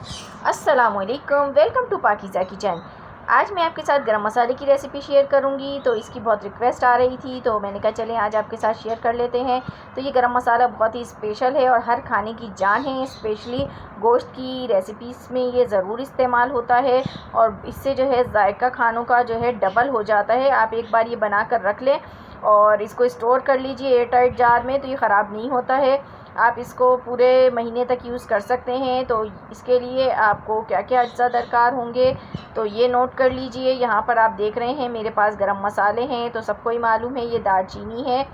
अस्सलामुअलैकुम, welcome to Pakeezah kitchen. आज मैं आपके साथ गरम मसाले की रेसिपी शेयर करूंगी। तो इसकी बहुत रिक्वेस्ट आ रही थी, तो मैंने कहा चलें आज आपके साथ शेयर कर लेते हैं। तो ये गरम मसाला बहुत ही स्पेशल है और हर खाने की जान है। स्पेशली गोश्त की रेसिपीज़ में ये ज़रूर इस्तेमाल होता है और इससे जो है जायका खानों का जो है डबल हो जाता है। आप एक बार ये बना कर रख लें और इसको स्टोर कर लीजिए एयर टाइट जार में, तो ये ख़राब नहीं होता है। आप इसको पूरे महीने तक यूज़ कर सकते हैं। तो इसके लिए आपको क्या क्या अज्जा दरकार होंगे तो ये नोट कर लीजिए। यहाँ पर आप देख रहे हैं मेरे पास गरम मसाले हैं, तो सबको ही मालूम है। ये दालचीनी है,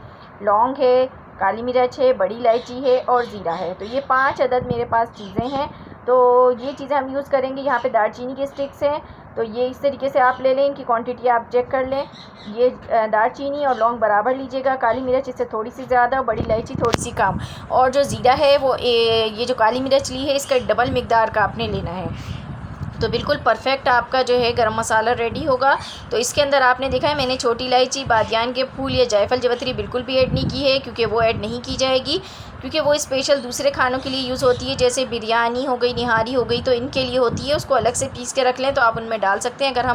लौंग है, काली मिर्च है, बड़ी इलायची है और ज़ीरा है। तो ये 5 अदद मेरे पास चीज़ें हैं। तो ये चीज़ें हम यूज़ करेंगे। यहाँ पे दालचीनी के स्टिक्स हैं, तो ये इस तरीके से आप ले लें। इनकी क्वांटिटी आप चेक कर लें। ये दालचीनी और लौंग बराबर लीजिएगा, काली मिर्च इससे थोड़ी सी ज़्यादा, बड़ी इलायची थोड़ी सी कम, और जो ज़ीरा है वो ये जो काली मिर्च ली है इसका डबल मिकदार का आपने लेना है। तो बिल्कुल परफेक्ट आपका जो है गरम मसाला रेडी होगा। तो इसके अंदर आपने देखा है मैंने छोटी इलायची, बादियान के फूल या जायफल जवतरी बिल्कुल भी ऐड नहीं की है, क्योंकि वो ऐड नहीं की जाएगी, क्योंकि वो स्पेशल दूसरे खानों के लिए यूज़ होती है। जैसे बिरयानी हो गई, निहारी हो गई, तो इनके लिए होती है। उसको अलग से पीस के रख लें तो आप उनमें डाल सकते हैं। अगर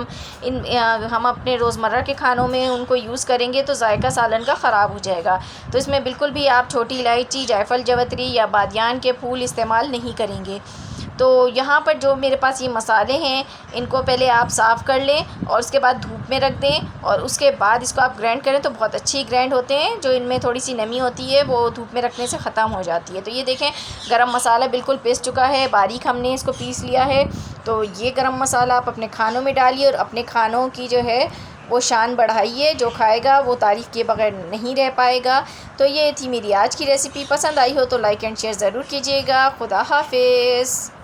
हम अपने रोज़मर्रा के खानों में उनको यूज़ करेंगे तो जायका सालन का ख़राब हो जाएगा। तो इसमें बिल्कुल भी आप छोटी इलायची, जायफल जवतरी या बादियान के फूल इस्तेमाल नहीं करेंगे। तो यहाँ पर जो मेरे पास ये मसाले हैं, इनको पहले आप साफ़ कर लें और उसके बाद धूप में रख दें और उसके बाद इसको आप ग्राइंड करें तो बहुत अच्छी ग्राइंड होते हैं। जो इनमें थोड़ी सी नमी होती है वो धूप में रखने से ख़त्म हो जाती है। तो ये देखें गरम मसाला बिल्कुल पिस चुका है, बारीक हमने इसको पीस लिया है। तो ये गरम मसाला आप अपने खानों में डालिए और अपने खानों की जो है वो शान बढ़ाइए। जो खाएगा वो तारीफ़ किए बगैर नहीं रह पाएगा। तो ये थी मेरी आज की रेसिपी। पसंद आई हो तो लाइक एंड शेयर ज़रूर कीजिएगा। खुदा हाफिज़।